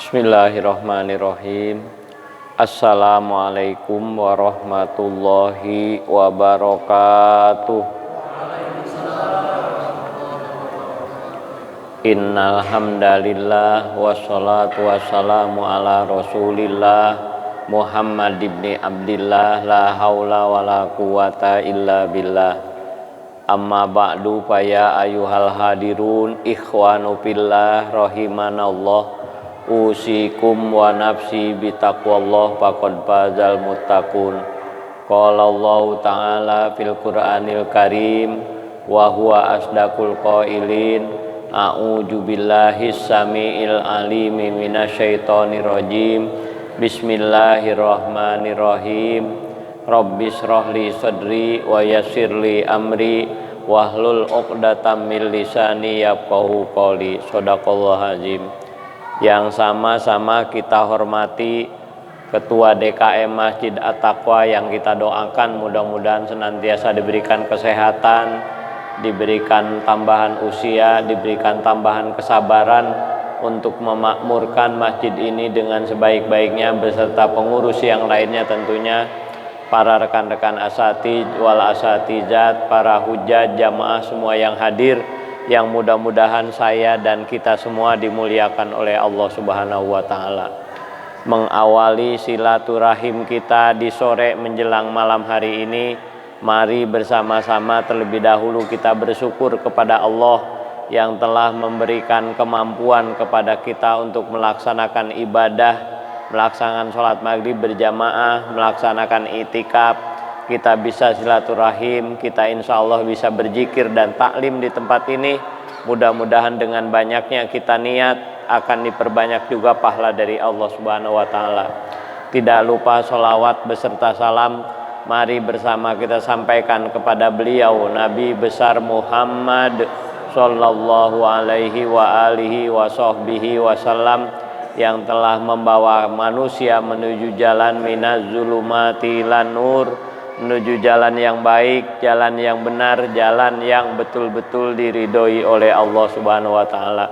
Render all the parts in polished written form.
Bismillahirrahmanirrahim. Assalamualaikum warahmatullahi wabarakatuh. Innal hamdalillah wassalatu wassalamu ala Rasulillah Muhammad ibni Abdillah la haula wala quwata illa billah. Amma ba'du fa ya ayyuhal hadirun ikhwanu fillah rahimanallah. Usikum wa nafsi bitaqwallah faqad fazal muttaqun. Qala Allah ta'ala fil Qur'anil Karim wa huwa asdaqul qailin. A'udzu billahi samiil alim minasyaitonir rajim. Bismillahirrahmanirrahim. Rabbis shrahli sadri wa yassirli amri wahlul 'uqdatam min lisani yafqahu qawli. Shadaqallahul azim. Yang sama-sama kita hormati Ketua DKM Masjid At-Taqwa, yang kita doakan mudah-mudahan senantiasa diberikan kesehatan, diberikan tambahan usia, diberikan tambahan kesabaran untuk memakmurkan masjid ini dengan sebaik-baiknya, beserta pengurus yang lainnya tentunya, para rekan-rekan asatidz wal asatizat, para hujjah, jamaah semua yang hadir, yang mudah-mudahan saya dan kita semua dimuliakan oleh Allah Subhanahu wa taala. Mengawali silaturahim kita di sore menjelang malam hari ini, mari bersama-sama terlebih dahulu kita bersyukur kepada Allah yang telah memberikan kemampuan kepada kita untuk melaksanakan ibadah, melaksanakan sholat maghrib berjamaah, melaksanakan itikaf. Kita bisa silaturahim, kita insya Allah bisa berzikir dan taklim di tempat ini. Mudah-mudahan dengan banyaknya kita niat akan diperbanyak juga pahala dari Allah Subhanahu wa taala. Tidak lupa sholawat beserta salam, mari bersama kita sampaikan kepada beliau Nabi besar Muhammad sallallahu alaihi wa alihi wa sahbihi wasallam, yang telah membawa manusia menuju jalan minaz zulumati ilan nur, menuju jalan yang baik, jalan yang benar, jalan yang betul-betul diridhoi oleh Allah Subhanahu wa taala.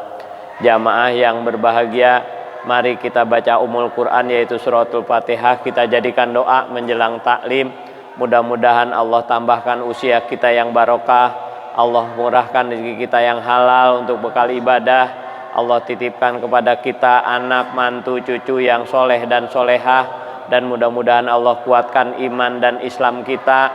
Jamaah yang berbahagia, mari kita baca Ummul Quran yaitu suratul Fatihah, kita jadikan doa menjelang taklim. Mudah-mudahan Allah tambahkan usia kita yang barokah, Allah murahkan rezeki kita yang halal untuk bekal ibadah, Allah titipkan kepada kita anak, mantu, cucu yang soleh dan solehah, dan mudah-mudahan Allah kuatkan iman dan Islam kita,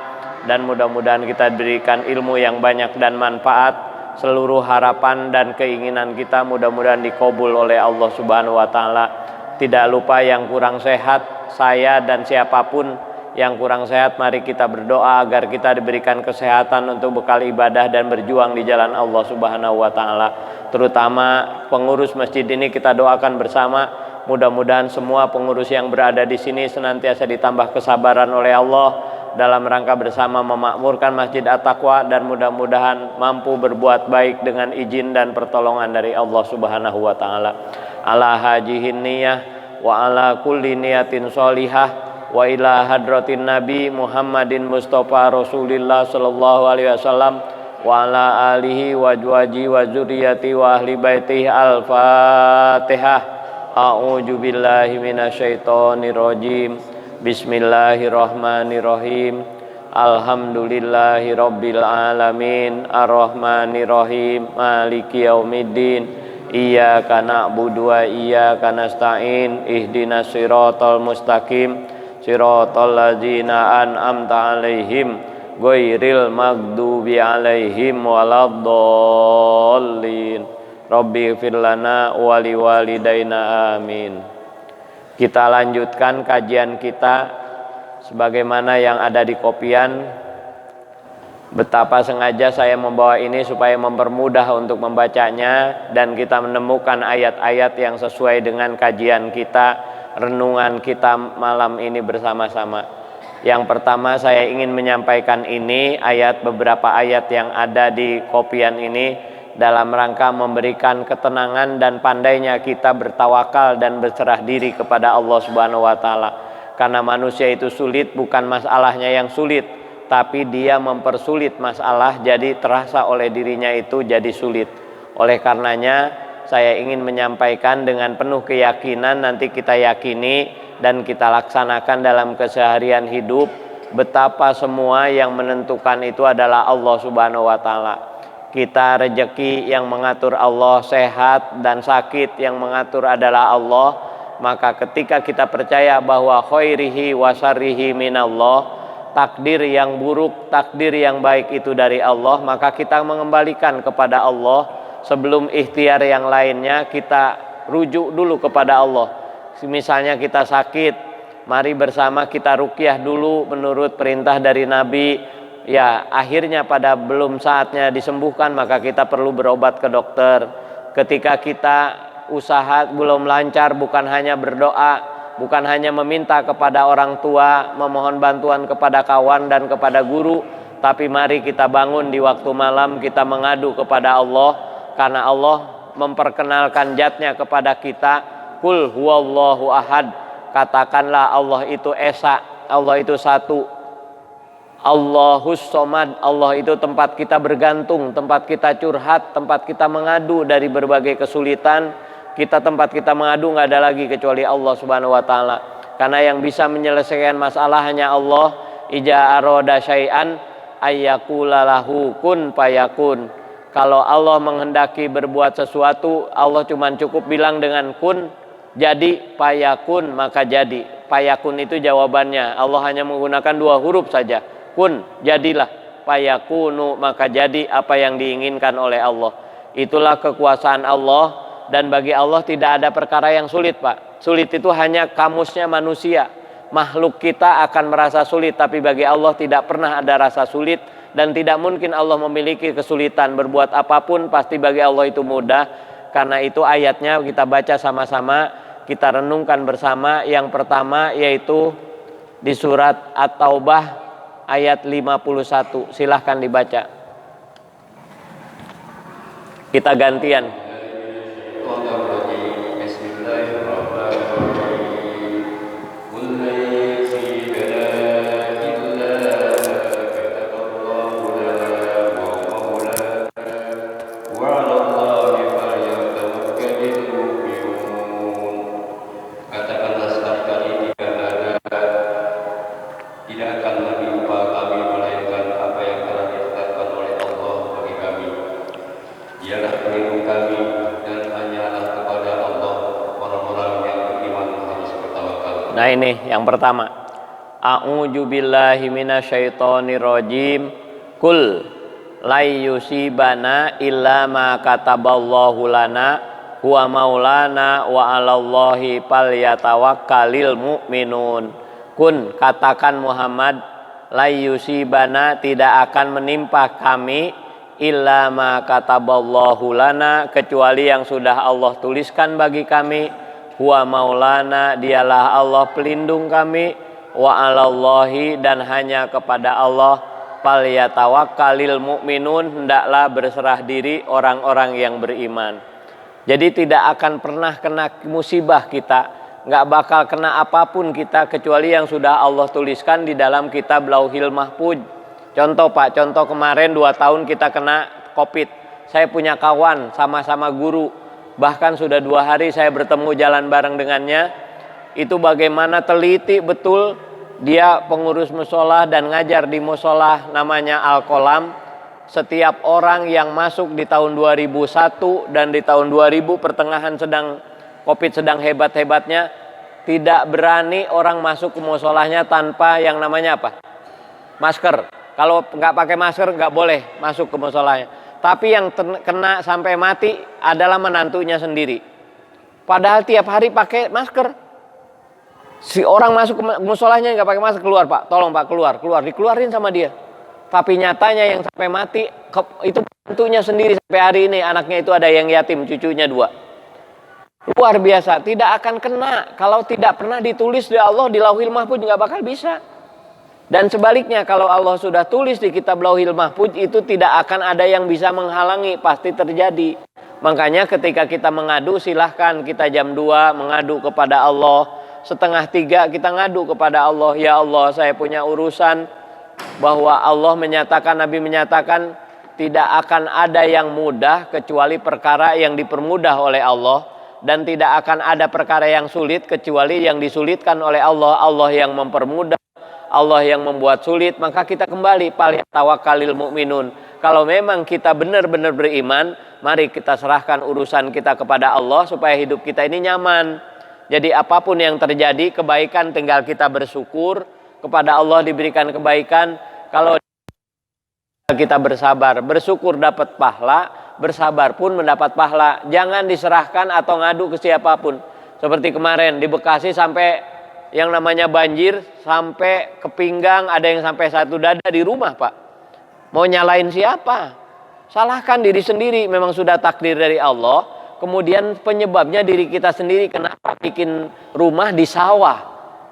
dan mudah-mudahan kita diberikan ilmu yang banyak dan manfaat. Seluruh harapan dan keinginan kita mudah-mudahan dikabul oleh Allah Subhanahu wa taala. Tidak lupa yang kurang sehat, saya dan siapapun yang kurang sehat, mari kita berdoa agar kita diberikan kesehatan untuk bekal ibadah dan berjuang di jalan Allah Subhanahu wa taala. Terutama pengurus masjid ini kita doakan bersama, mudah-mudahan semua pengurus yang berada di sini senantiasa ditambah kesabaran oleh Allah dalam rangka bersama memakmurkan Masjid At-Taqwa, dan mudah-mudahan mampu berbuat baik dengan izin dan pertolongan dari Allah Subhanahu wa taala. Ala hajihin niyah wa ala kulli niyatin sholihah wa ila hadratin Nabi Muhammadin Mustafa Rasulillah sallallahu alaihi wasallam wa ala alihi wa azwaji wa dzurriyyati wa ahli baitihi. Al-Fatihah. A'udzu billahi minasyaitonir rajim. Bismillahirrahmanirrahim. Alhamdulillahi rabbil alamin. Arrahmanirrahim. Maliki yaumiddin. Iyyaka na'budu wa iyyaka nasta'in. Ihdinas siratal mustaqim. Siratal ladzina an'amta 'alaihim ghairil maghdubi 'alaihim waladdallin. Rabbi ighfir lana wa liwalidayna amin. Kita lanjutkan kajian kita sebagaimana yang ada di kopian. Betapa sengaja saya membawa ini supaya mempermudah untuk membacanya dan kita menemukan ayat-ayat yang sesuai dengan kajian kita, renungan kita malam ini bersama-sama. Yang pertama saya ingin menyampaikan ini beberapa ayat yang ada di kopian ini dalam rangka memberikan ketenangan dan pandainya kita bertawakal dan berserah diri kepada Allah Subhanahu wa taala. Karena manusia itu sulit, bukan masalahnya yang sulit, tapi dia mempersulit masalah, jadi terasa oleh dirinya itu jadi sulit. Oleh karenanya saya ingin menyampaikan dengan penuh keyakinan, nanti kita yakini dan kita laksanakan dalam keseharian hidup, betapa semua yang menentukan itu adalah Allah Subhanahu wa taala. Kita rezeki yang mengatur Allah, sehat dan sakit yang mengatur adalah Allah. Maka ketika kita percaya bahwa khairihi wa syarrihi minallah, takdir yang buruk, takdir yang baik itu dari Allah, maka kita mengembalikan kepada Allah. Sebelum ikhtiar yang lainnya, kita rujuk dulu kepada Allah. Misalnya kita sakit, mari bersama kita ruqyah dulu menurut perintah dari Nabi. Ya, akhirnya pada belum saatnya disembuhkan, maka kita perlu berobat ke dokter. Ketika kita usaha belum lancar, bukan hanya berdoa, bukan hanya meminta kepada orang tua, memohon bantuan kepada kawan dan kepada guru, tapi mari kita bangun di waktu malam, kita mengadu kepada Allah, karena Allah memperkenalkan zat-Nya kepada kita. Qul huwallahu ahad, katakanlah Allah itu esa, Allah itu satu. Allahus somad, Allah itu tempat kita bergantung, tempat kita curhat, tempat kita mengadu dari berbagai kesulitan. Tempat kita mengadu nggak ada lagi kecuali Allah Subhanahu wa taala. Karena yang bisa menyelesaikan masalah hanya Allah. Ija aroda syai'an ayyakula lahu kun fayakun. Kalau Allah menghendaki berbuat sesuatu, Allah cuma cukup bilang dengan kun, jadi, fayakun, maka jadi. Fayakun itu jawabannya. Allah hanya menggunakan 2 huruf saja. Kun, jadilah. Fayakunu, maka jadi apa yang diinginkan oleh Allah. Itulah kekuasaan Allah, dan bagi Allah tidak ada perkara yang sulit, Pak. Sulit itu hanya kamusnya manusia. Makhluk kita akan merasa sulit, tapi bagi Allah tidak pernah ada rasa sulit, dan tidak mungkin Allah memiliki kesulitan. Berbuat apapun pasti bagi Allah itu mudah. Karena itu ayatnya kita baca sama-sama, kita renungkan bersama. Yang pertama yaitu di surat At-Taubah ayat 51. Silahkan dibaca. Kita gantian. Nah ini yang pertama. A'udzu billahi minasyaitonir rajim. Kul la yusibana illa ma kataballahu lana huwa maulana wa 'alallahi falyatawakkalul mu'minun. Kun, katakan Muhammad, la yusibana, tidak akan menimpa kami illa ma kataballahu lana, kecuali yang sudah Allah tuliskan bagi kami. Huwa maulana, dialah Allah pelindung kami. Wa 'alallahi, dan hanya kepada Allah. Falyatawakkalul mu'minun, hendaklah berserah diri orang-orang yang beriman. Jadi tidak akan pernah kena musibah kita, nggak bakal kena apapun kita kecuali yang sudah Allah tuliskan di dalam kitab Lauhil Mahfuz. Contoh Pak, contoh kemarin 2 tahun kita kena COVID. Saya punya kawan, sama-sama guru. Bahkan sudah 2 hari saya bertemu jalan bareng dengannya. Itu bagaimana teliti betul. Dia pengurus musola dan ngajar di musola namanya Al-Qolam. Setiap orang yang masuk di tahun 2001 dan di tahun 2000 pertengahan COVID sedang hebat-hebatnya, tidak berani orang masuk ke musolahnya tanpa yang namanya apa? Masker. Kalau nggak pakai masker nggak boleh masuk ke musolahnya. Tapi yang kena sampai mati adalah menantunya sendiri. Padahal tiap hari pakai masker. Si orang masuk ke musolahnya nggak pakai masker, keluar Pak, tolong Pak keluar, dikeluarin sama dia. Tapi nyatanya yang sampai mati itu tentunya sendiri sampai hari ini, anaknya itu ada yang yatim, cucunya 2. Luar biasa, tidak akan kena kalau tidak pernah ditulis oleh Allah di Lauhil Mahfuz, nggak bakal bisa. Dan sebaliknya kalau Allah sudah tulis di kitab Lauhil Mahfuz, itu tidak akan ada yang bisa menghalangi, pasti terjadi. Makanya ketika kita mengadu, silahkan kita jam 2 mengadu kepada Allah, 2:30 kita ngadu kepada Allah, ya Allah saya punya urusan, bahwa Allah menyatakan, Nabi menyatakan tidak akan ada yang mudah kecuali perkara yang dipermudah oleh Allah, dan tidak akan ada perkara yang sulit kecuali yang disulitkan oleh Allah. Allah yang mempermudah, Allah yang membuat sulit. Maka kita kembali falyatawakkalul mu'minun. Kalau memang kita benar-benar beriman, mari kita serahkan urusan kita kepada Allah supaya hidup kita ini nyaman. Jadi apapun yang terjadi, kebaikan tinggal kita bersyukur kepada Allah, diberikan kebaikan. Kalau kita bersabar, bersyukur dapat pahala, bersabar pun mendapat pahala. Jangan diserahkan atau ngadu ke siapapun. Seperti kemarin di Bekasi sampai yang namanya banjir sampai ke pinggang, ada yang sampai 1 dada di rumah Pak. Mau nyalain siapa? Salahkan diri sendiri, memang sudah takdir dari Allah. Kemudian penyebabnya diri kita sendiri. Kenapa bikin rumah di sawah?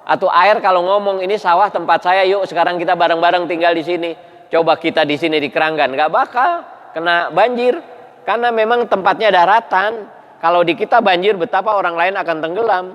Atau air kalau ngomong ini sawah tempat saya, yuk sekarang kita bareng-bareng tinggal di sini. Coba kita di sini di Keranggan, nggak bakal kena banjir karena memang tempatnya daratan. Kalau di kita banjir, betapa orang lain akan tenggelam.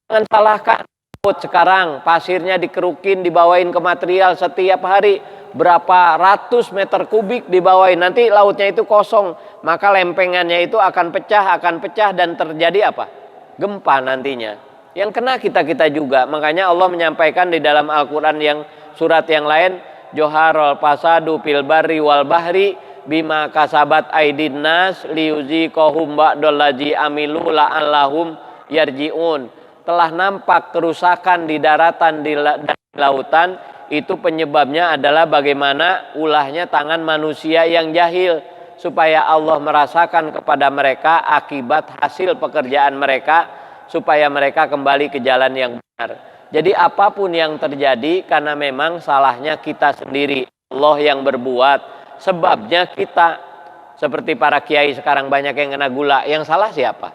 Jangan salahkan. Sekarang pasirnya dikerukin, dibawain ke material setiap hari berapa ratus meter kubik dibawain. Nanti lautnya itu kosong, maka lempengannya itu akan pecah dan terjadi apa? Gempa nantinya. Yang kena kita juga. Makanya Allah menyampaikan di dalam Al-Quran yang surat yang lain, Joharol pasadu fil barri wal bahri bima kasabat aidin nas liyuziqahum ba'dallazi amilu la'allahum yarji'un. Telah nampak kerusakan di daratan dan lautan, itu penyebabnya adalah bagaimana ulahnya tangan manusia yang jahil, supaya Allah merasakan kepada mereka akibat hasil pekerjaan mereka, supaya mereka kembali ke jalan yang benar. Jadi apapun yang terjadi karena memang salahnya kita sendiri, Allah yang berbuat, sebabnya kita. Seperti para kiai sekarang banyak yang kena gula, yang salah siapa?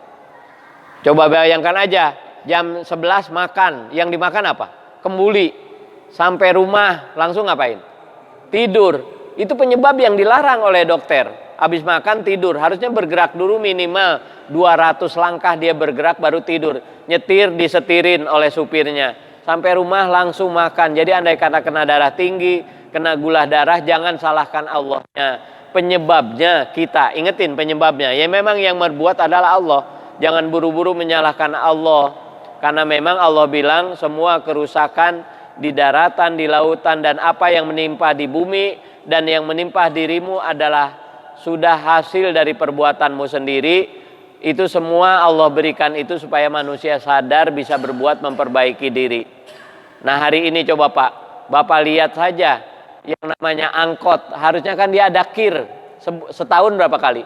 Coba bayangkan aja, jam 11 makan, yang dimakan apa? Kembuli. Sampai rumah langsung ngapain? Tidur. Itu penyebab yang dilarang oleh dokter. Habis makan tidur, harusnya bergerak dulu minimal 200 langkah dia bergerak baru tidur. Nyetir disetirin oleh supirnya. Sampai rumah langsung makan. Jadi andai kata kena darah tinggi, kena gula darah, jangan salahkan Allahnya. Penyebabnya kita, ingetin penyebabnya. Ya memang yang berbuat adalah Allah. Jangan buru-buru menyalahkan Allah. Karena memang Allah bilang semua kerusakan di daratan, di lautan, dan apa yang menimpa di bumi dan yang menimpa dirimu adalah sudah hasil dari perbuatanmu sendiri. Itu semua Allah berikan itu supaya manusia sadar bisa berbuat memperbaiki diri. Nah hari ini coba Pak, Bapak lihat saja yang namanya angkot. Harusnya kan dia ada kir, setahun berapa kali?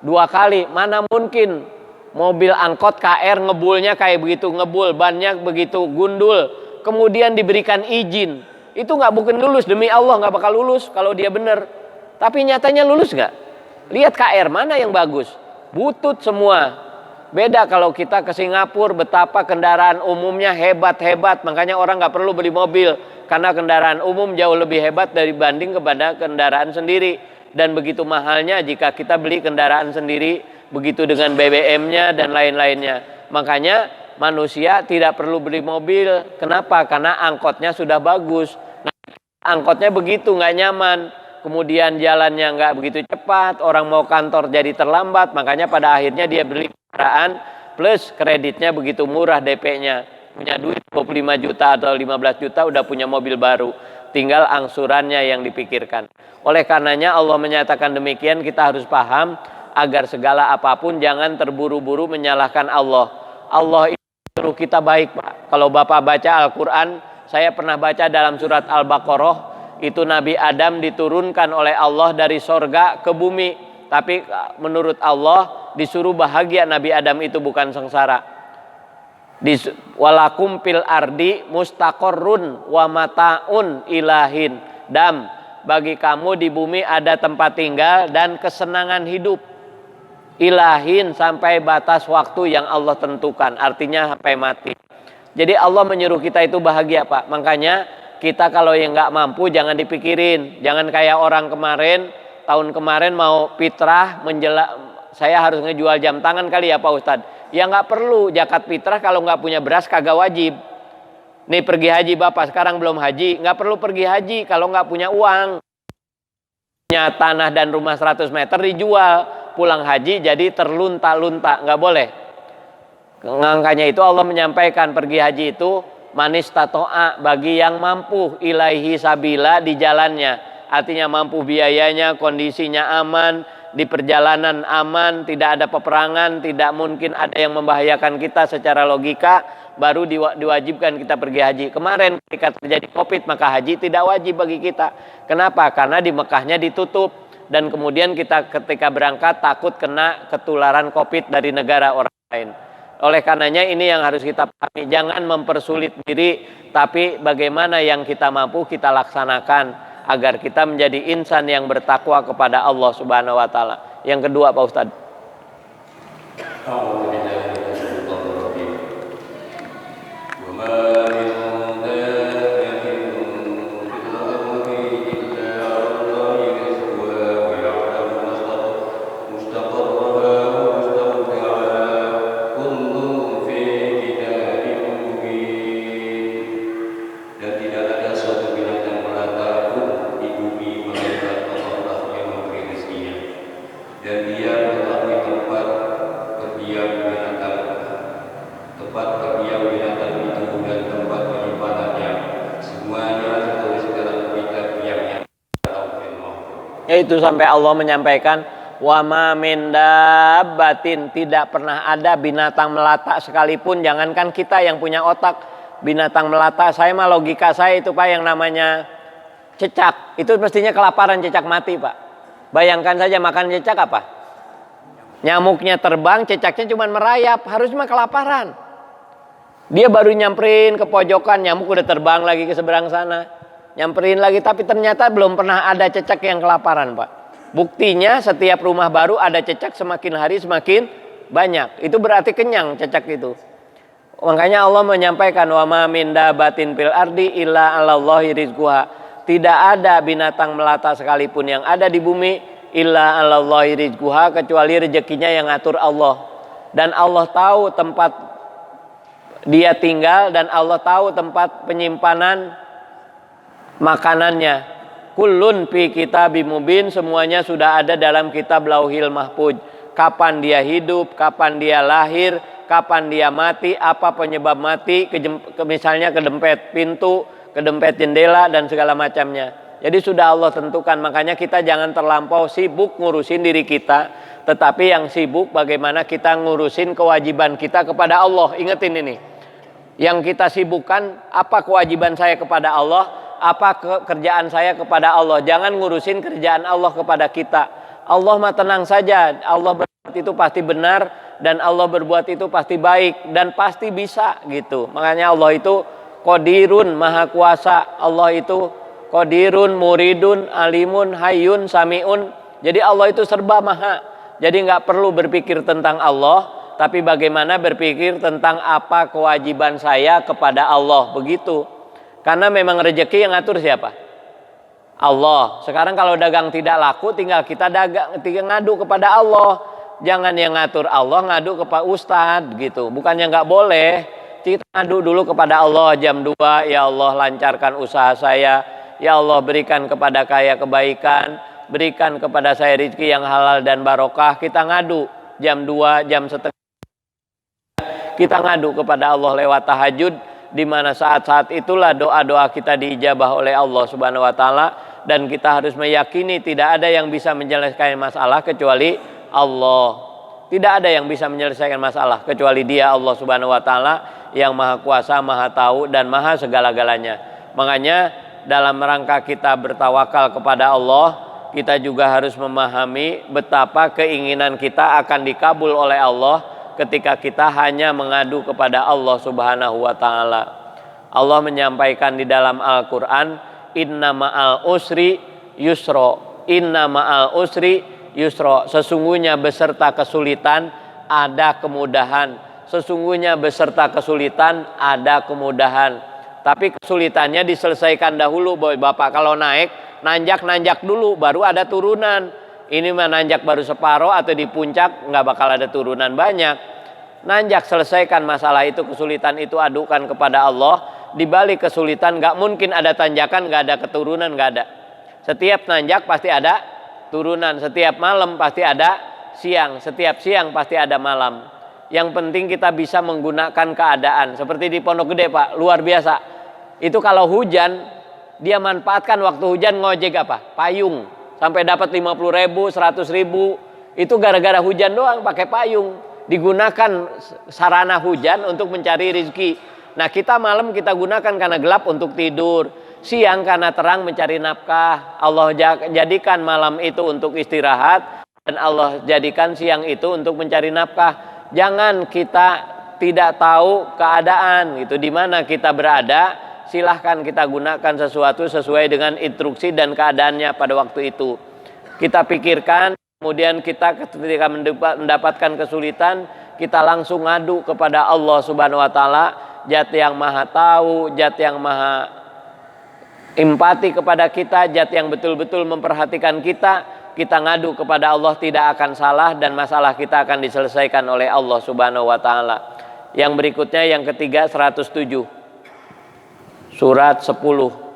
2 kali, mana mungkin mobil angkot KR ngebulnya kayak begitu, ngebul, bannya begitu gundul, kemudian diberikan izin. Itu nggak mungkin lulus, demi Allah nggak bakal lulus kalau dia bener. Tapi nyatanya lulus nggak? Lihat KR mana yang bagus, butut semua. Beda kalau kita ke Singapura, betapa kendaraan umumnya hebat-hebat. Makanya orang nggak perlu beli mobil, karena kendaraan umum jauh lebih hebat dibanding kepada kendaraan sendiri. Dan begitu mahalnya jika kita beli kendaraan sendiri, begitu dengan BBM-nya dan lain-lainnya. Makanya manusia tidak perlu beli mobil. Kenapa? Karena angkotnya sudah bagus. Nah, angkotnya begitu nggak nyaman, kemudian jalannya nggak begitu cepat, orang mau kantor jadi terlambat. Makanya pada akhirnya dia beli kendaraan plus kreditnya begitu murah, DP-nya punya duit 25 juta atau 15 juta udah punya mobil baru, tinggal angsurannya yang dipikirkan. Oleh karenanya Allah menyatakan demikian, kita harus paham agar segala apapun jangan terburu-buru menyalahkan Allah. Allah itu suruh kita baik Pak. Kalau Bapak baca Al-Quran, saya pernah baca dalam surat Al-Baqarah, itu Nabi Adam diturunkan oleh Allah dari sorga ke bumi. Tapi menurut Allah disuruh bahagia Nabi Adam itu, bukan sengsara. Walakum fil ardi mustaqarrun wa mataun ilahin dam, bagi kamu di bumi ada tempat tinggal dan kesenangan hidup ilahin, sampai batas waktu yang Allah tentukan, artinya sampai mati. Jadi Allah menyuruh kita itu bahagia, Pak. Makanya kita kalau yang nggak mampu jangan dipikirin, jangan kayak orang kemarin, tahun kemarin mau fitrah saya harus ngejual jam tangan kali ya Pak Ustadz. Ya nggak perlu zakat fitrah, kalau nggak punya beras kagak wajib. Nih pergi haji Bapak, sekarang belum haji, nggak perlu pergi haji kalau nggak punya uang. Punya tanah dan rumah 100 meter dijual, pulang haji jadi terlunta-lunta, nggak boleh. Ngangkanya itu Allah menyampaikan pergi haji itu manis tato'a, bagi yang mampu, ilaihi sabila, di jalannya. Artinya mampu biayanya, kondisinya aman, di perjalanan aman, tidak ada peperangan, tidak mungkin ada yang membahayakan kita secara logika, baru diwajibkan kita pergi haji. Kemarin ketika terjadi Covid, maka haji tidak wajib bagi kita. Kenapa? Karena di Mekahnya ditutup, dan kemudian kita ketika berangkat takut kena ketularan Covid dari negara orang lain. Oleh karenanya ini yang harus kita pahami, jangan mempersulit diri, tapi bagaimana yang kita mampu kita laksanakan agar kita menjadi insan yang bertakwa kepada Allah Subhanahu wa taala. Yang kedua Pak Ustadz. Yaitu sampai Allah menyampaikan wa ma min dabbatin, tidak pernah ada binatang melata sekalipun, jangankan kita yang punya otak, binatang melata. Saya mah logika saya itu Pak, yang namanya cecak itu mestinya kelaparan, cecak mati Pak. Bayangkan saja makan cecak apa? Nyamuknya terbang, cecaknya cuma merayap, harusnya kelaparan. Dia baru nyamperin ke pojokan, nyamuk udah terbang lagi ke seberang sana. Nyamperin lagi, tapi ternyata belum pernah ada cecak yang kelaparan Pak. Buktinya setiap rumah baru ada cecak, semakin hari semakin banyak. Itu berarti kenyang cecak itu. Makanya Allah menyampaikan wa ma min dabatin fil ardi illa 'alallahi rizquha. Tidak ada binatang melata sekalipun yang ada di bumi illa 'alallahi rizquha, kecuali rezekinya yang ngatur Allah. Dan Allah tahu tempat dia tinggal, dan Allah tahu tempat penyimpanan makanannya. Kullun fi kitabim mubin, semuanya sudah ada dalam kitab Lauhil Mahfuz. Kapan dia hidup, kapan dia lahir, kapan dia mati, apa penyebab mati, misalnya kedempet pintu, kedempet jendela dan segala macamnya. Jadi sudah Allah tentukan. Makanya kita jangan terlampau sibuk ngurusin diri kita, tetapi yang sibuk bagaimana kita ngurusin kewajiban kita kepada Allah. Ingetin ini. Yang kita sibukkan apa kewajiban saya kepada Allah, apa kerjaan saya kepada Allah. Jangan ngurusin kerjaan Allah kepada kita. Allah mah tenang saja, Allah berbuat itu pasti benar, dan Allah berbuat itu pasti baik dan pasti bisa gitu. Makanya Allah itu Qadirun, maha kuasa. Allah itu Qadirun, muridun, alimun, hayyun, samiun. Jadi Allah itu serba maha. Jadi nggak perlu berpikir tentang Allah, tapi bagaimana berpikir tentang apa kewajiban saya kepada Allah, begitu. Karena memang rezeki yang ngatur siapa? Allah. Sekarang kalau dagang tidak laku, tinggal kita ngadu kepada Allah. Jangan yang ngatur Allah, ngadu kepada ustadz gitu. Bukannya nggak boleh, kita ngadu dulu kepada Allah jam 2, ya Allah lancarkan usaha saya, ya Allah berikan kepada saya kebaikan, berikan kepada saya rezeki yang halal dan barokah. Kita ngadu jam 2, jam setengah. Kita ngadu kepada Allah lewat tahajud, di mana saat-saat itulah doa-doa kita diijabah oleh Allah Subhanahu wa taala, dan kita harus meyakini tidak ada yang bisa menyelesaikan masalah kecuali Allah. Tidak ada yang bisa menyelesaikan masalah kecuali Dia, Allah Subhanahu wa taala, yang maha kuasa, maha tahu dan maha segala-galanya. Makanya dalam rangka kita bertawakal kepada Allah, kita juga harus memahami betapa keinginan kita akan dikabul oleh Allah ketika kita hanya mengadu kepada Allah Subhanahu wa taala. Allah menyampaikan di dalam Al-Qur'an, inna ma'al usri yusra, inna ma'al usri yusra, sesungguhnya beserta kesulitan ada kemudahan, sesungguhnya beserta kesulitan ada kemudahan. Tapi kesulitannya diselesaikan dahulu, Bapak. Kalau naik, nanjak dulu, baru ada turunan. Ini mah nanjak baru separoh atau di puncak nggak bakal ada turunan banyak. Nanjak, selesaikan masalah itu, kesulitan itu adukan kepada Allah. Di balik kesulitan nggak mungkin ada tanjakan, nggak ada keturunan, nggak ada. Setiap nanjak pasti ada turunan, setiap malam pasti ada siang, setiap siang pasti ada malam. Yang penting kita bisa menggunakan keadaan. Seperti di Pondok Gede, Pak, luar biasa. Itu kalau hujan, dia manfaatkan waktu hujan ngojek apa? Payung. Sampai dapat 50.000, 100.000. Itu gara-gara hujan doang pakai payung. Digunakan sarana hujan untuk mencari rezeki. Nah, kita malam kita gunakan karena gelap untuk tidur. Siang karena terang mencari nafkah. Allah jadikan malam itu untuk istirahat. Dan Allah jadikan siang itu untuk mencari nafkah. Jangan kita tidak tahu keadaan gitu, di mana kita berada. Silahkan kita gunakan sesuatu sesuai dengan instruksi dan keadaannya pada waktu itu. Kita pikirkan, kemudian kita ketika mendapatkan kesulitan, kita langsung ngadu kepada Allah Subhanahu wa taala, Zat yang Maha Tahu, Zat yang Maha empati kepada kita, Zat yang betul-betul memperhatikan kita. Kita ngadu kepada Allah tidak akan salah dan masalah kita akan diselesaikan oleh Allah Subhanahu wa taala. Yang berikutnya yang ketiga 107. Surat 10.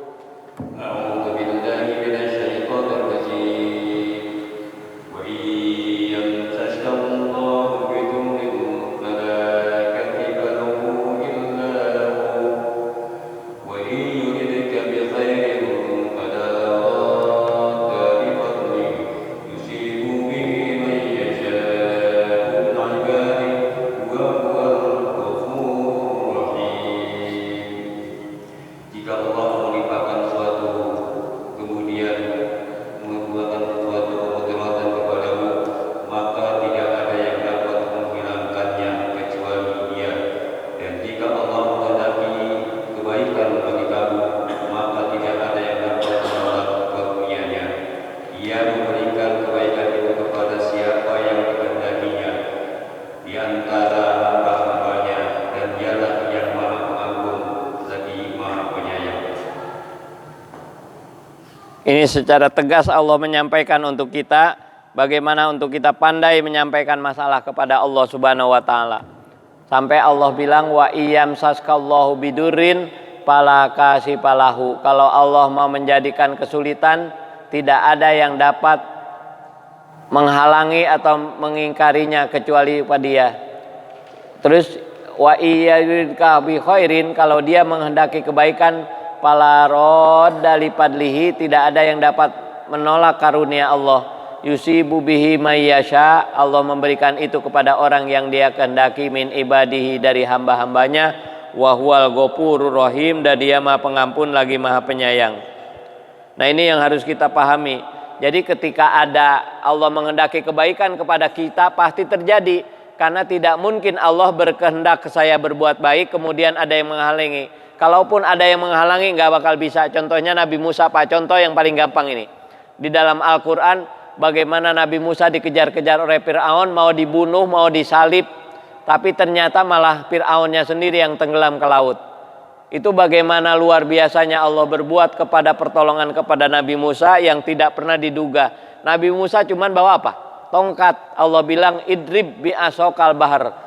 Ini secara tegas Allah menyampaikan untuk kita bagaimana untuk kita pandai menyampaikan masalah kepada Allah Subhanahu wa taala. Sampai Allah bilang wa iyam saskallahu bidurin fala kashifalahu. Kalau Allah mau menjadikan kesulitan, tidak ada yang dapat menghalangi atau mengingkarinya kecuali pada Dia. Terus wa iyyaka bi khairin, kalau Dia menghendaki kebaikan, fala radda li fadlihi, tidak ada yang dapat menolak karunia Allah. Yusibu bihi may yasha, Allah memberikan itu kepada orang yang Dia kehendaki min ibadihi, dari hamba-hambanya. Wa huwal ghafurur rahim, dan Dia Maha Pengampun lagi Maha Penyayang. Nah, ini yang harus kita pahami. Jadi ketika ada Allah menghendaki kebaikan kepada kita, pasti terjadi. Karena tidak mungkin Allah berkehendak saya berbuat baik kemudian ada yang menghalangi. Kalaupun ada yang menghalangi nggak bakal bisa. Contohnya Nabi Musa, Pak, contoh yang paling gampang ini. Di dalam Al-Quran bagaimana Nabi Musa dikejar-kejar oleh Fir'aun, mau dibunuh, mau disalib. Tapi ternyata malah Fir'aunnya sendiri yang tenggelam ke laut. Itu bagaimana luar biasanya Allah berbuat kepada pertolongan kepada Nabi Musa yang tidak pernah diduga. Nabi Musa cuman bawa apa? Tongkat. Allah bilang idrib bi asokal bahar.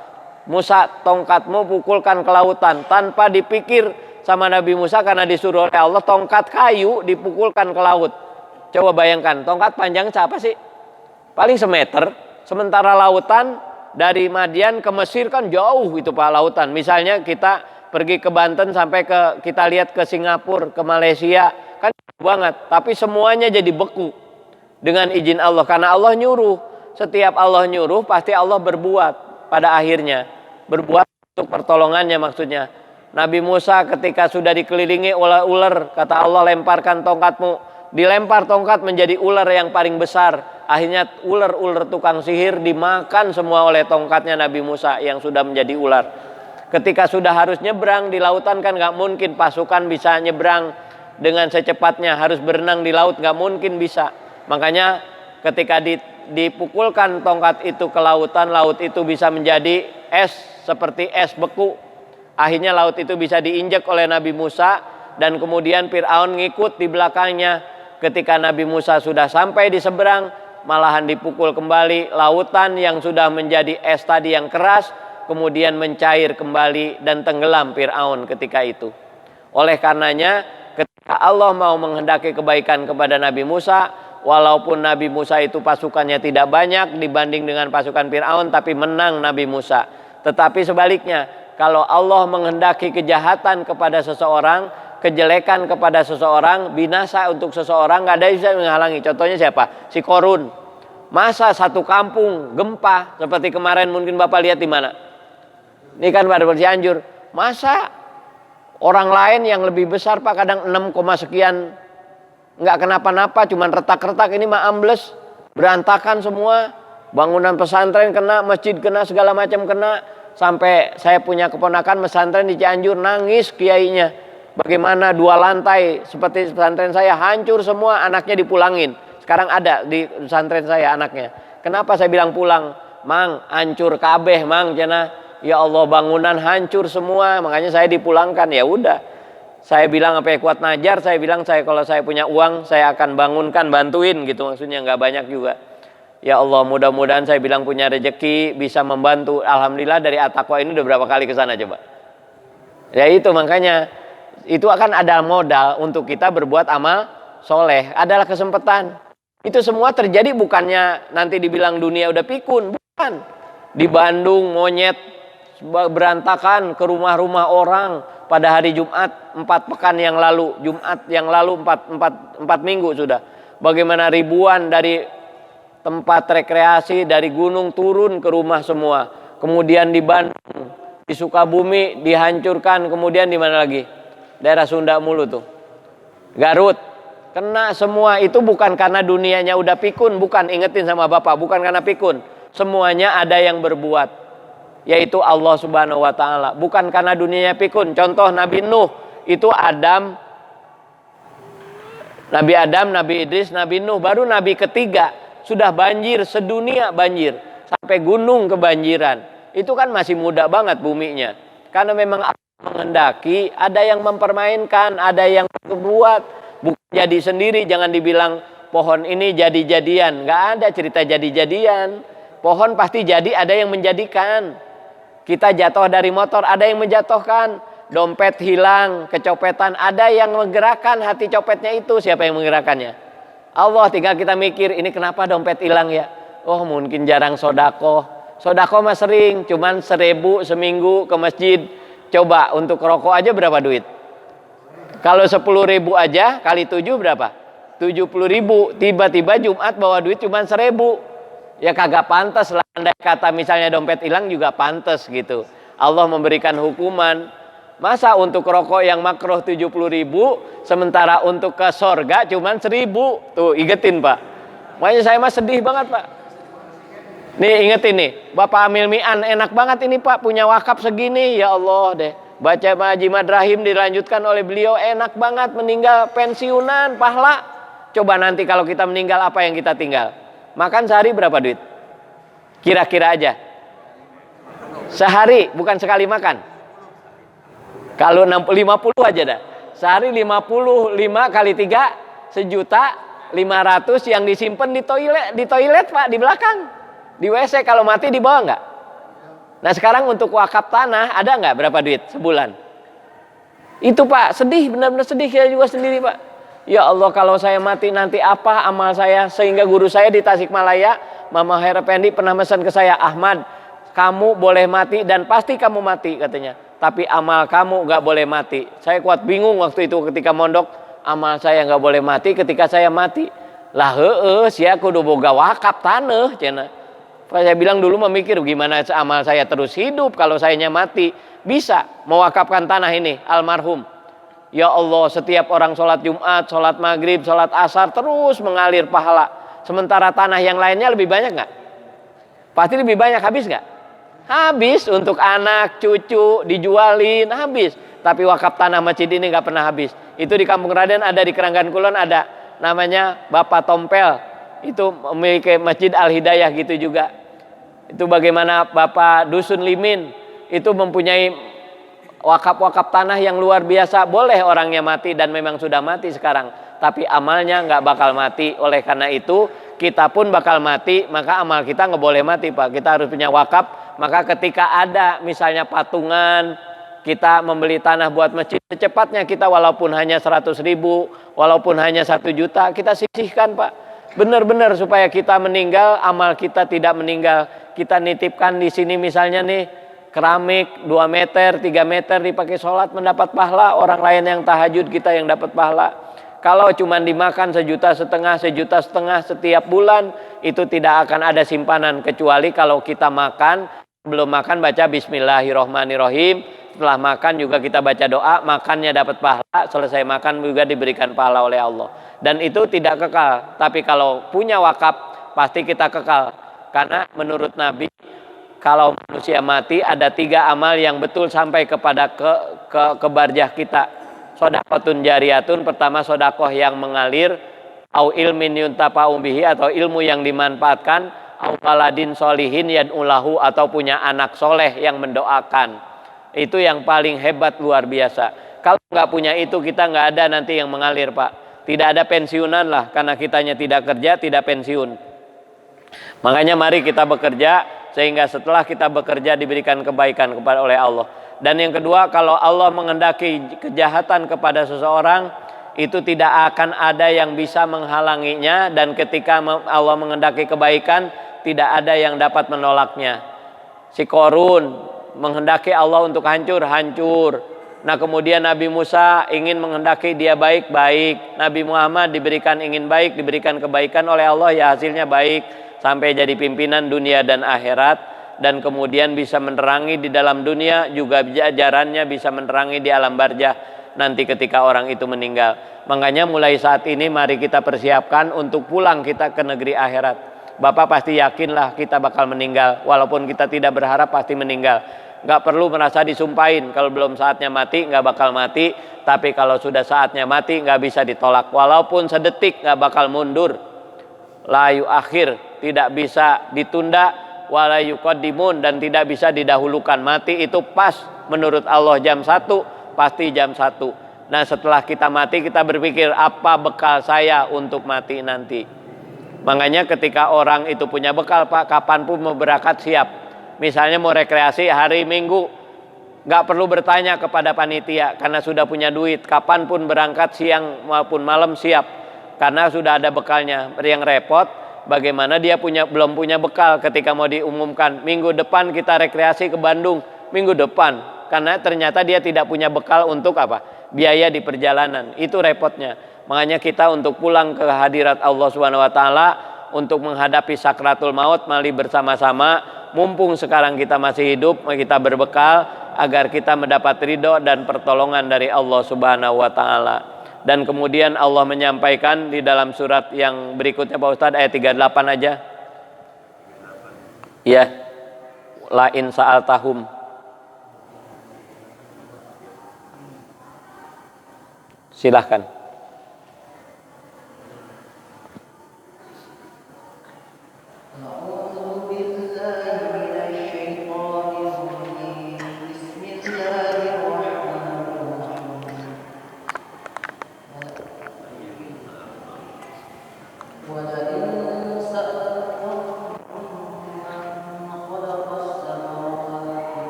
Musa, tongkatmu pukulkan ke lautan. Tanpa dipikir sama Nabi Musa, karena disuruh oleh Allah, tongkat kayu dipukulkan ke laut. Coba bayangkan, tongkat panjang siapa sih? Paling semeter. Sementara lautan dari Madian ke Mesir kan jauh itu Pak lautan. Misalnya kita pergi ke Banten sampai kita lihat ke Singapura, ke Malaysia, kan jauh banget. Tapi semuanya jadi beku dengan izin Allah, karena Allah nyuruh. Setiap Allah nyuruh pasti Allah berbuat pada akhirnya. Berbuat untuk pertolongannya maksudnya. Nabi Musa ketika sudah dikelilingi oleh ular, kata Allah lemparkan tongkatmu. Dilempar tongkat menjadi ular yang paling besar. Akhirnya ular-ular tukang sihir dimakan semua oleh tongkatnya Nabi Musa yang sudah menjadi ular. Ketika sudah harus nyebrang di lautan kan gak mungkin pasukan bisa nyebrang dengan secepatnya. Harus berenang di laut gak mungkin bisa. Makanya ketika dipukulkan tongkat itu ke lautan, laut itu bisa menjadi es seperti es beku. Akhirnya laut itu bisa diinjak oleh Nabi Musa dan kemudian Fir'aun ngikut di belakangnya. Ketika Nabi Musa sudah sampai di seberang, malahan dipukul kembali lautan yang sudah menjadi es tadi yang keras, kemudian mencair kembali dan tenggelam Fir'aun ketika itu. Oleh karenanya ketika Allah mau menghendaki kebaikan kepada Nabi Musa, walaupun Nabi Musa itu pasukannya tidak banyak dibanding dengan pasukan Fir'aun, tapi menang Nabi Musa. Tetapi sebaliknya, kalau Allah menghendaki kejahatan kepada seseorang, kejelekan kepada seseorang, binasa untuk seseorang, nggak ada yang bisa menghalangi. Contohnya siapa? Si Korun. Masa satu kampung gempa seperti kemarin mungkin Bapak lihat di mana? Ini kan pada Cianjur. Masa orang lain yang lebih besar Pak kadang 6, sekian nggak kenapa-napa, cuman retak-retak, ini mah ambles, berantakan semua. Bangunan pesantren kena, masjid kena, segala macam kena. Sampai saya punya keponakan pesantren di Cianjur, nangis kiainya. Bagaimana 2 lantai seperti pesantren saya hancur semua, anaknya dipulangin. Sekarang ada di pesantren saya anaknya. Kenapa saya bilang pulang? Mang, hancur kabeh, Mang, jana. Ya Allah, bangunan hancur semua, makanya saya dipulangkan. Ya udah. Saya bilang apa ya, kuat najar, saya bilang kalau saya punya uang, saya akan bangunkan, bantuin gitu, maksudnya nggak banyak juga. Ya Allah, mudah-mudahan saya bilang punya rezeki bisa membantu. Alhamdulillah dari At-Taqwa ini udah berapa kali ke sana coba. Ya itu makanya itu akan ada modal untuk kita berbuat amal soleh, adalah kesempatan. Itu semua terjadi bukannya nanti dibilang dunia udah pikun, bukan. Di Bandung monyet berantakan ke rumah-rumah orang pada hari Jumat 4 pekan yang lalu, Jumat yang lalu 4 minggu sudah. Bagaimana ribuan dari tempat rekreasi dari gunung turun ke rumah semua. Kemudian di Bandung, di Sukabumi dihancurkan, kemudian di mana lagi? Daerah Sunda mulu tuh, Garut, kena semua. Itu bukan karena dunianya udah pikun, bukan, ingetin sama Bapak, bukan karena pikun. Semuanya ada yang berbuat, yaitu Allah Subhanahu wa Ta'ala, bukan karena dunianya pikun. Contoh Nabi Nuh, itu Nabi Adam, Nabi Idris, Nabi Nuh, baru Nabi ketiga sudah banjir, sedunia banjir, sampai gunung kebanjiran. Itu kan masih muda banget buminya, karena memang menghendaki, ada yang mempermainkan, ada yang berbuat, bukan jadi sendiri. Jangan dibilang pohon ini jadi-jadian, nggak ada cerita jadi-jadian. Pohon pasti jadi, ada yang menjadikan. Kita jatuh dari motor, ada yang menjatuhkan. Dompet hilang, kecopetan, ada yang menggerakkan hati copetnya itu. Siapa yang menggerakkannya? Allah. Tinggal kita mikir, ini kenapa dompet hilang ya? Oh mungkin jarang sodako. Sodako mah sering, cuman 1.000 seminggu ke masjid. Coba untuk rokok aja berapa duit? Kalau 10.000 aja kali 7 berapa? 70.000. Tiba-tiba Jumat bawa duit cuma 1.000. Ya kagak pantas lah. Andai kata misalnya dompet hilang juga pantas gitu. Allah memberikan hukuman. Masa untuk rokok yang makruh 70.000, sementara untuk ke sorga cuma 1.000. Tuh ingetin Pak. Makanya saya mah sedih banget Pak. Nih ingetin nih, Bapak Amil Mi'an, enak banget ini Pak, punya wakaf segini. Ya Allah deh, baca Haji Madrahim dilanjutkan oleh beliau, enak banget, meninggal pensiunan, pahala. Coba nanti kalau kita meninggal, apa yang kita tinggal? Makan sehari berapa duit? Kira-kira aja. Sehari, bukan sekali makan. Kalau 50 aja dah. Sehari 55 kali 3, 1.500.000 yang disimpan di toilet Pak, di belakang. Di WC kalau mati dibawa nggak? Nah sekarang untuk wakaf tanah ada nggak berapa duit sebulan? Itu Pak, sedih, benar-benar sedih. Saya juga sendiri Pak. Ya Allah, kalau saya mati nanti apa amal saya? Sehingga guru saya di Tasikmalaya, Mama Hera Pendi, pernah pesan ke saya, Ahmad, kamu boleh mati dan pasti kamu mati katanya, tapi amal kamu nggak boleh mati. Saya kuat bingung waktu itu ketika mondok, amal saya nggak boleh mati ketika saya mati. Lah sia kudu boga wakaf tanah cenah. Saya bilang dulu memikir gimana amal saya terus hidup kalau sayanya mati. Bisa mewakafkan tanah ini almarhum. Ya Allah, setiap orang sholat Jumat, sholat maghrib, sholat asar terus mengalir pahala. Sementara tanah yang lainnya lebih banyak nggak? Pasti lebih banyak, habis nggak? Habis, untuk anak, cucu, dijualin, habis. Tapi wakaf tanah masjid ini nggak pernah habis. Itu di Kampung Raden ada, di Keranggan Kulon ada, namanya Bapak Tompel. Itu memiliki Masjid Al-Hidayah gitu juga. Itu bagaimana Bapak Dusun Limin, itu mempunyai wakaf-wakaf tanah yang luar biasa. Boleh orangnya mati, dan memang sudah mati sekarang, tapi amalnya nggak bakal mati. Oleh karena itu kita pun bakal mati, maka amal kita nggak boleh mati, Pak. Kita harus punya wakaf. Maka ketika ada misalnya patungan, kita membeli tanah buat masjid, secepatnya kita walaupun hanya 100.000, walaupun hanya 1 juta, kita sisihkan, Pak. Benar-benar supaya kita meninggal, amal kita tidak meninggal. Kita nitipkan di sini misalnya nih, keramik 2 meter, 3 meter dipakai sholat, mendapat pahala. Orang lain yang tahajud, kita yang dapat pahala. Kalau cuma dimakan 1,5 juta setiap bulan, itu tidak akan ada simpanan. Kecuali kalau kita makan, belum makan baca Bismillahirrohmanirrohim. Setelah makan juga kita baca doa, makannya dapat pahala, selesai makan juga diberikan pahala oleh Allah. Dan itu tidak kekal. Tapi kalau punya wakaf, pasti kita kekal. Karena menurut Nabi, kalau manusia mati ada 3 amal yang betul sampai kepada kebarjah kita. Sodaqotun jariyatun, pertama sodakoh yang mengalir, au ilmin yuntafa'u bihi, atau ilmu yang dimanfaatkan, au waladin solihin yad'ulahu, atau punya anak soleh yang mendoakan. Itu yang paling hebat, luar biasa. Kalau nggak punya itu, kita nggak ada nanti yang mengalir, Pak. Tidak ada pensiunan lah, karena kitanya tidak kerja, tidak pensiun. Makanya mari kita bekerja, sehingga setelah kita bekerja diberikan kebaikan kepada oleh Allah. Dan yang kedua, kalau Allah menghendaki kejahatan kepada seseorang, itu tidak akan ada yang bisa menghalanginya. Dan ketika Allah menghendaki kebaikan, tidak ada yang dapat menolaknya. Si Korun menghendaki Allah untuk hancur, hancur. Nah kemudian Nabi Musa ingin menghendaki dia baik, baik. Nabi Muhammad diberikan ingin baik, diberikan kebaikan oleh Allah, ya hasilnya baik. Sampai jadi pimpinan dunia dan akhirat. Dan kemudian bisa menerangi di dalam dunia, juga jajarannya bisa menerangi di alam barzah nanti ketika orang itu meninggal. Makanya mulai saat ini mari kita persiapkan untuk pulang kita ke negeri akhirat. Bapak pasti yakinlah kita bakal meninggal. Walaupun kita tidak berharap, pasti meninggal. Gak perlu merasa disumpahin. Kalau belum saatnya mati, gak bakal mati. Tapi kalau sudah saatnya mati, gak bisa ditolak. Walaupun sedetik, gak bakal mundur. La yu'akhir, tidak bisa ditunda. Wala yuqaddimun, dan tidak bisa didahulukan. Mati itu pas menurut Allah jam 1, pasti jam 1. Nah setelah kita mati, kita berpikir apa bekal saya untuk mati nanti. Makanya ketika orang itu punya bekal, Pak, kapanpun mau berangkat siap. Misalnya mau rekreasi hari Minggu, gak perlu bertanya kepada panitia, karena sudah punya duit. Kapanpun berangkat, siang maupun malam siap, karena sudah ada bekalnya. Yang repot, bagaimana dia belum punya bekal ketika mau diumumkan minggu depan kita rekreasi ke Bandung, minggu depan, karena ternyata dia tidak punya bekal untuk apa? Biaya di perjalanan. Itu repotnya. Makanya kita untuk pulang ke hadirat Allah Subhanahu wa taala, untuk menghadapi sakratul maut, mari bersama-sama, mumpung sekarang kita masih hidup, kita berbekal agar kita mendapat ridho dan pertolongan dari Allah Subhanahu wa taala. Dan kemudian Allah menyampaikan di dalam surat yang berikutnya, Pak Ustadz, ayat 38 aja. Ya. La in sa'altahum. Silahkan.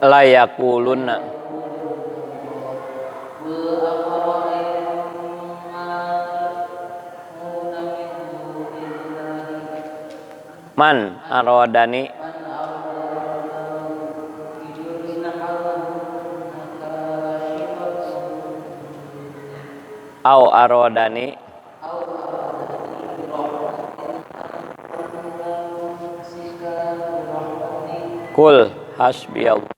Layakuluna man aradani au aradani kul hasbiyallah.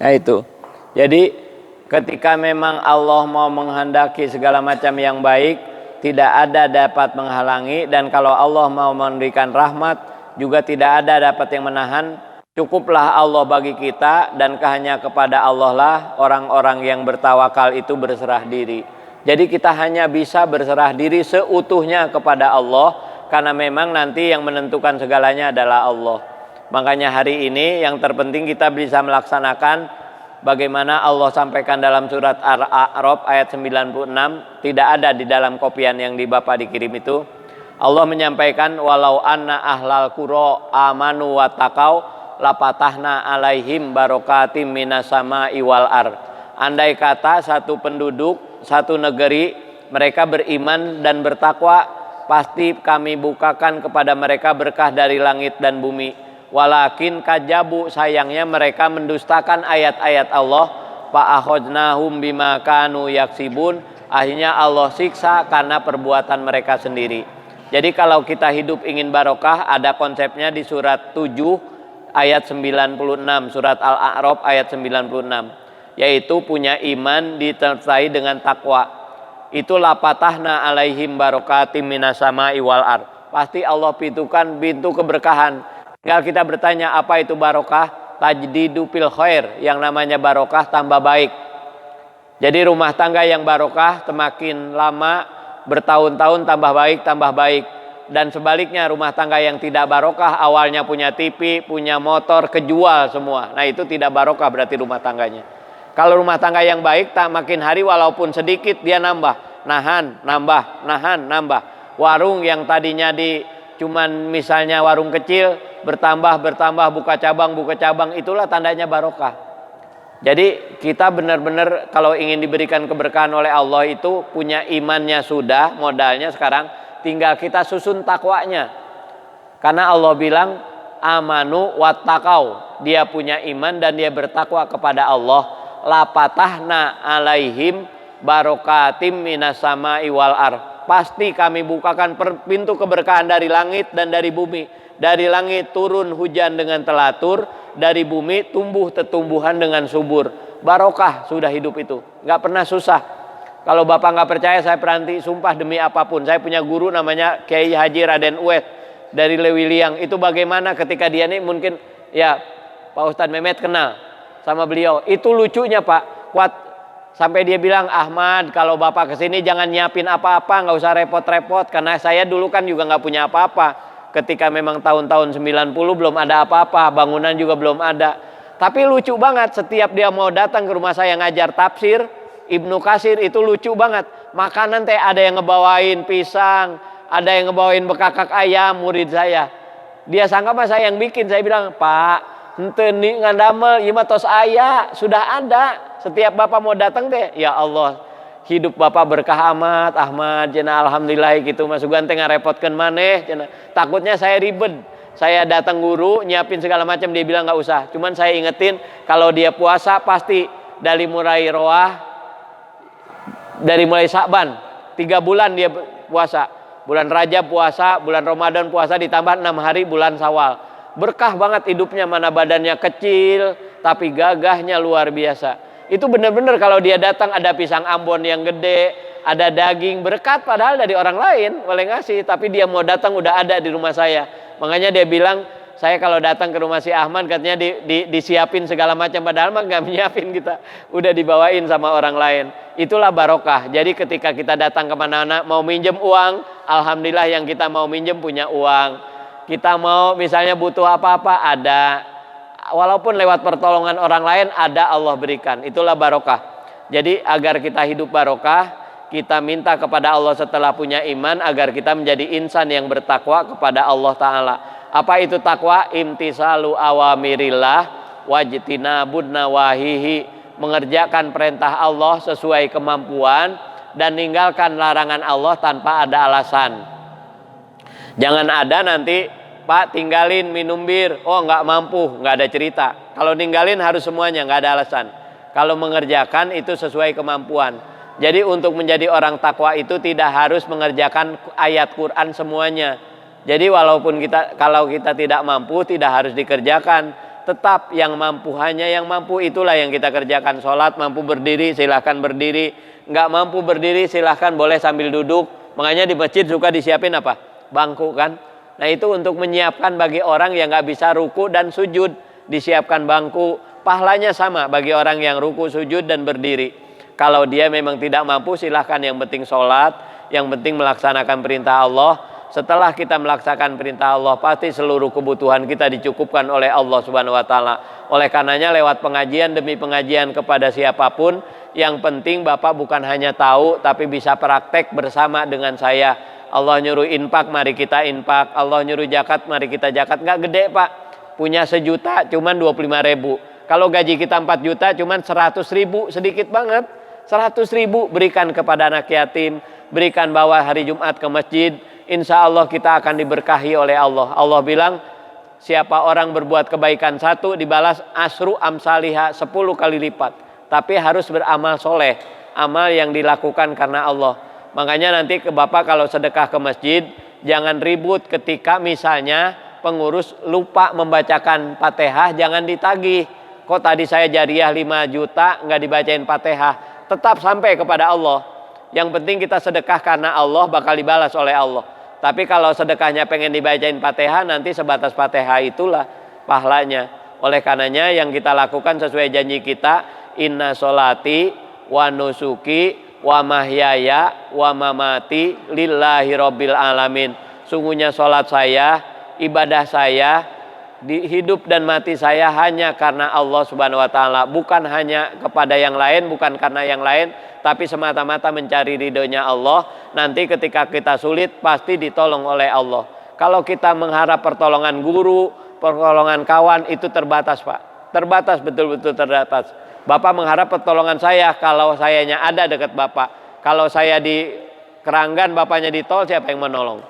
Nah itu. Jadi ketika memang Allah mau menghendaki segala macam yang baik, tidak ada dapat menghalangi, dan kalau Allah mau memberikan rahmat juga tidak ada dapat yang menahan. Cukuplah Allah bagi kita, dan hanya kepada Allah lah orang-orang yang bertawakal itu berserah diri. Jadi kita hanya bisa berserah diri seutuhnya kepada Allah, karena memang nanti yang menentukan segalanya adalah Allah. Makanya hari ini yang terpenting kita bisa melaksanakan bagaimana Allah sampaikan dalam surat Al-A'raf ayat 96, tidak ada di dalam kopian yang di Bapak dikirim itu. Allah menyampaikan, walau anna ahlal qura amanu wattaqau lapatahna alaihim barokatim minas sama'i wal ard. Andai kata satu penduduk, satu negeri, mereka beriman dan bertakwa, pasti kami bukakan kepada mereka berkah dari langit dan bumi. Walakin kajabu, sayangnya mereka mendustakan ayat-ayat Allah. Fa'akhadnahum bima kanu yaksibun. Akhirnya Allah siksa karena perbuatan mereka sendiri. Jadi kalau kita hidup ingin barokah, ada konsepnya di surat 7 ayat 96, surat Al-A'raf ayat 96, yaitu punya iman disertai dengan takwa. Itu lapatahna alaihim barokatim minas sama'i wal ard. Pasti Allah pintukan pintu keberkahan. Tinggal kita bertanya, apa itu barokah? Tajdidu fil khair, yang namanya barokah tambah baik. Jadi rumah tangga yang barokah semakin lama, bertahun-tahun tambah baik, tambah baik. Dan sebaliknya rumah tangga yang tidak barokah, awalnya punya TV, punya motor, kejual semua. Nah itu tidak barokah berarti rumah tangganya. Kalau rumah tangga yang baik, tak makin hari walaupun sedikit dia nambah, nahan, nambah. Warung yang tadinya di cuman misalnya warung kecil, bertambah, buka cabang, itulah tandanya barokah. Jadi kita benar-benar kalau ingin diberikan keberkahan oleh Allah itu punya imannya sudah, modalnya sekarang tinggal kita susun takwanya. Karena Allah bilang amanu wattaqau, dia punya iman dan dia bertakwa kepada Allah. Lapatahna alaihim barokatim minas sama'i wal ard. Pasti kami bukakan pintu keberkahan dari langit dan dari bumi. Dari langit turun hujan dengan telatur, dari bumi tumbuh tumbuhan dengan subur. Barokah sudah hidup itu, nggak pernah susah. Kalau Bapak nggak percaya, saya peranti, sumpah demi apapun. Saya punya guru namanya Kiai Haji Raden Uwed dari Lewiliang. Itu bagaimana ketika dia nih mungkin ya Pak Ustadz Mehmet kenal sama beliau. Itu lucunya Pak, kuat sampai dia bilang, Ahmad kalau Bapak kesini jangan nyiapin apa-apa, nggak usah repot-repot. Karena saya dulu kan juga nggak punya apa-apa. Ketika memang tahun-tahun 90 belum ada apa-apa, bangunan juga belum ada. Tapi lucu banget, setiap dia mau datang ke rumah saya ngajar tafsir Ibnu Katsir, itu lucu banget. Makanan teh ada yang ngebawain pisang, ada yang ngebawain bekakak ayam, murid saya. Dia sangka mah saya yang bikin. Saya bilang, Pak, henteu ni ngandamel, ieu mah tos aya, sudah ada. Setiap Bapak mau datang teh, ya Allah, hidup Bapak berkah amat, Ahmad, cenah alhamdulillah gitu, masukan teh ngarepotkeun maneh, cenah. Takutnya saya ribet. Saya datang guru, nyiapin segala macam, dia bilang enggak usah. Cuman saya ingetin kalau dia puasa pasti dari mulai Roah, dari mulai Sa'ban 3 bulan dia puasa, bulan Rajab puasa, bulan Ramadan puasa, ditambah 6 hari bulan Syawal. Berkah banget hidupnya, mana badannya kecil tapi gagahnya luar biasa. Itu benar-benar kalau dia datang ada pisang Ambon yang gede, ada daging, berkat padahal dari orang lain boleh ngasih, tapi dia mau datang udah ada di rumah saya. Makanya dia bilang, saya kalau datang ke rumah si Ahmad katanya disiapin segala macam, padahal mah nggak nyiapin, kita udah dibawain sama orang lain. Itulah barokah. Jadi ketika kita datang kemana-mana mau minjem uang, alhamdulillah yang kita mau minjem punya uang. Kita mau misalnya butuh apa-apa ada, walaupun lewat pertolongan orang lain ada, Allah berikan. Itulah barokah. Jadi agar kita hidup barokah, kita minta kepada Allah setelah punya iman agar kita menjadi insan yang bertakwa kepada Allah Ta'ala. Apa itu takwa? Imtisalu awamirillah wajtinabun nawahihi, mengerjakan perintah Allah sesuai kemampuan dan meninggalkan larangan Allah tanpa ada alasan. Jangan ada nanti, Pak tinggalin minum bir, oh nggak mampu, nggak ada cerita. Kalau ninggalin harus semuanya, nggak ada alasan. Kalau mengerjakan itu sesuai kemampuan. Jadi untuk menjadi orang takwa itu tidak harus mengerjakan ayat Quran semuanya. Jadi walaupun kalau kita tidak mampu tidak harus dikerjakan. Tetap yang mampu, hanya yang mampu itulah yang kita kerjakan. Sholat mampu berdiri, silahkan berdiri. Nggak mampu berdiri, silahkan boleh sambil duduk. Makanya di masjid suka disiapin apa? Bangku kan. Nah itu untuk menyiapkan bagi orang yang nggak bisa ruku dan sujud. Disiapkan bangku, pahalanya sama bagi orang yang ruku, sujud, dan berdiri. Kalau dia memang tidak mampu, silahkan, yang penting sholat, yang penting melaksanakan perintah Allah. Setelah kita melaksanakan perintah Allah, pasti seluruh kebutuhan kita dicukupkan oleh Allah Subhanahu wa Ta'ala. Oleh karenanya lewat pengajian demi pengajian kepada siapapun, yang penting Bapak bukan hanya tahu, tapi bisa praktek bersama dengan saya. Allah nyuruh infak, mari kita infak. Allah nyuruh zakat, mari kita zakat. Nggak gede Pak, punya 1 juta cuman 25.000. Kalau gaji kita 4 juta cuman 100.000, sedikit banget. 100.000 berikan kepada anak yatim, berikan bawa hari Jumat ke masjid. Insya Allah kita akan diberkahi oleh Allah. Allah bilang, siapa orang berbuat kebaikan 1 dibalas asru amsalihah 10 kali lipat. Tapi harus beramal soleh, amal yang dilakukan karena Allah. Makanya nanti ke Bapak kalau sedekah ke masjid, jangan ribut ketika misalnya pengurus lupa membacakan Fatihah, jangan ditagih. Kok tadi saya jariah 5 juta nggak dibacain Fatihah? Tetap sampai kepada Allah. Yang penting kita sedekah karena Allah, bakal dibalas oleh Allah. Tapi kalau sedekahnya pengen dibacain Fatihah, nanti sebatas Fatihah itulah pahalanya. Oleh karenanya yang kita lakukan sesuai janji kita, inna sholati wa nusuki wa mahyaya wa mamati lillahi rabbil alamin. Sungguhnya sholat saya, ibadah saya, di hidup dan mati saya hanya karena Allah Subhanahu wa Ta'ala. Bukan hanya kepada yang lain, bukan karena yang lain, tapi semata-mata mencari ridhonya Allah. Nanti ketika kita sulit pasti ditolong oleh Allah. Kalau kita mengharap pertolongan guru, pertolongan kawan, itu terbatas Pak. Terbatas, betul-betul terbatas. Bapak mengharap pertolongan saya kalau sayanya ada dekat Bapak. Kalau saya di Keranggan, Bapaknya di tol, siapa yang menolong?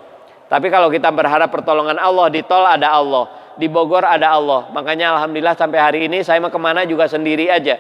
Tapi kalau kita berharap pertolongan Allah, di tol ada Allah, di Bogor ada Allah. Makanya alhamdulillah sampai hari ini saya mau kemana juga sendiri aja.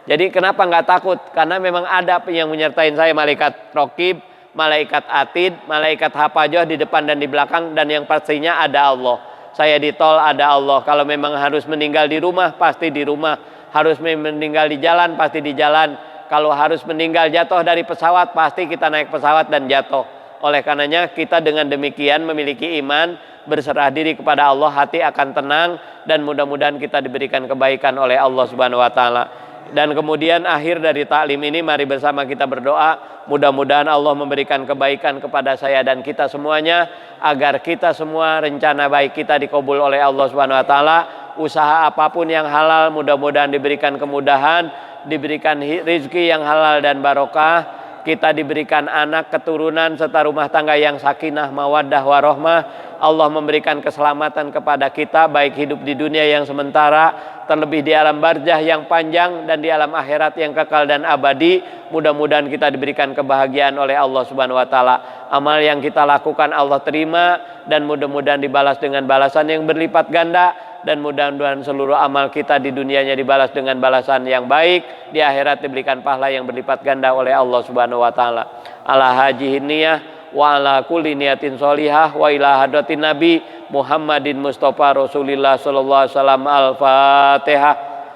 Jadi kenapa nggak takut? Karena memang ada yang menyertai saya, malaikat rokib, malaikat atid, malaikat hafajoh di depan dan di belakang, dan yang pastinya ada Allah. Saya di tol ada Allah. Kalau memang harus meninggal di rumah, pasti di rumah. Harus meninggal di jalan, pasti di jalan. Kalau harus meninggal jatuh dari pesawat, pasti kita naik pesawat dan jatuh. Oleh karenanya kita dengan demikian memiliki iman, berserah diri kepada Allah, hati akan tenang, dan mudah-mudahan kita diberikan kebaikan oleh Allah Subhanahu wa Ta'ala. Dan kemudian akhir dari taklim ini, mari bersama kita berdoa, mudah-mudahan Allah memberikan kebaikan kepada saya dan kita semuanya, agar kita semua rencana baik kita dikabul oleh Allah Subhanahu wa Ta'ala. Usaha apapun yang halal mudah-mudahan diberikan kemudahan, diberikan rezeki yang halal dan barokah. Kita diberikan anak, keturunan, serta rumah tangga yang sakinah, mawaddah, warohmah. Allah memberikan keselamatan kepada kita, baik hidup di dunia yang sementara, terlebih di alam barzah yang panjang, dan di alam akhirat yang kekal dan abadi. Mudah-mudahan kita diberikan kebahagiaan oleh Allah Subhanahu wa Ta'ala. Amal yang kita lakukan Allah terima, dan mudah-mudahan dibalas dengan balasan yang berlipat ganda. Dan mudah-mudahan seluruh amal kita di dunianya dibalas dengan balasan yang baik, di akhirat diberikan pahala yang berlipat ganda oleh Allah Subhanahu wa Ta'ala. Ala hajihin niyah wa ala kulli niyatin sholihah wa ila hadratin nabi Muhammadin Mustafa Rasulillah sallallahu alaihi wasallam. Al-Fatihah.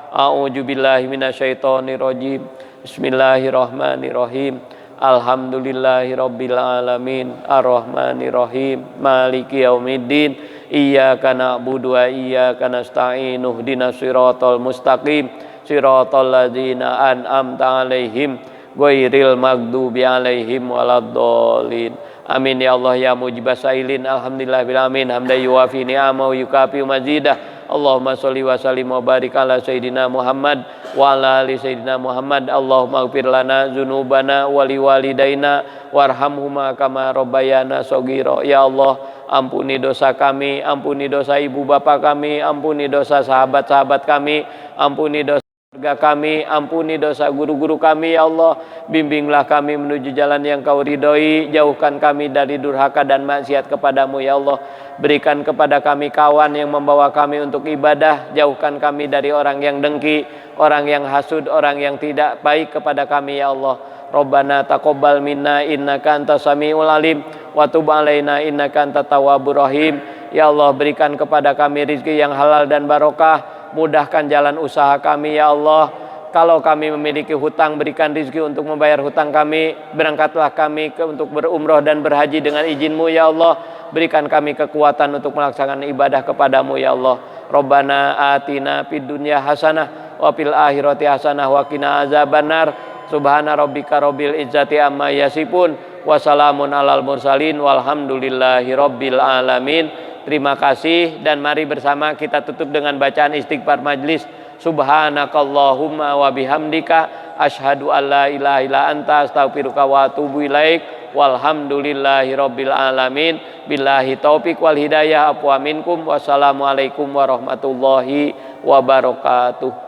A'udzu billahi minasyaitonir rajim. Bismillahirrahmanirrahim. Alhamdulillahirabbil alamin. Arrahmanirrahim. Maliki yaumiddin. Iyyaka na'budu wa iyyaka nasta'in. Ihdinas siratal mustaqim. Siratal ladzina an'amta 'alaihim ghairil maghdubi 'alaihim waladdallin. Amin ya Allah ya mujibas sailin. Alhamdulillahil alamin. Hamdan yuwafi ni'amahu yukafi mazidah. Allahumma sholli wa sallim wa barik ala sayyidina Muhammad wa ala ali sayyidina Muhammad. Allahumma ighfir lana dzunubana wa liwalidaina warhamhuma kama rabbayana shaghira. Ya Allah, ampuni dosa kami, ampuni dosa ibu bapak kami, ampuni dosa sahabat-sahabat kami, ampuni dosa keluarga kami, ampuni dosa guru-guru kami. Ya Allah, bimbinglah kami menuju jalan yang Kau ridhoi, jauhkan kami dari durhaka dan maksiat kepadamu. Ya Allah, berikan kepada kami kawan yang membawa kami untuk ibadah, jauhkan kami dari orang yang dengki, orang yang hasud, orang yang tidak baik kepada kami. Ya Allah, Rabbana taqabbal minna innaka antas samiul alim wa tub alaina innaka antat tawwabur rahim. Ya Allah, berikan kepada kami rezeki yang halal dan barokah, Mudahkan jalan usaha kami ya Allah. Kalau kami memiliki hutang, berikan rezeki untuk membayar hutang kami. Berangkatlah kami untuk berumrah dan berhaji dengan izin-Mu ya Allah. Berikan kami kekuatan untuk melaksanakan ibadah kepadamu ya Allah. Rabbana atina fid dunya hasanah wa fil akhirati hasanah wa qina azabannar. Subhana rabbika rabbil izzati amma yasifun wa salamun alal mursalin walhamdulillahi rabbil alamin. Terima kasih dan mari bersama kita tutup dengan bacaan istighfar majlis. Subhanakallahumma wa bihamdika asyhadu an la ilaha illa anta astaghfiruka wa atubu ilaik. Walhamdulillahi rabbil alamin. Billahi taufik wal hidayah. Afwa minkum. Wassalamualaikum warahmatullahi wabarakatuh.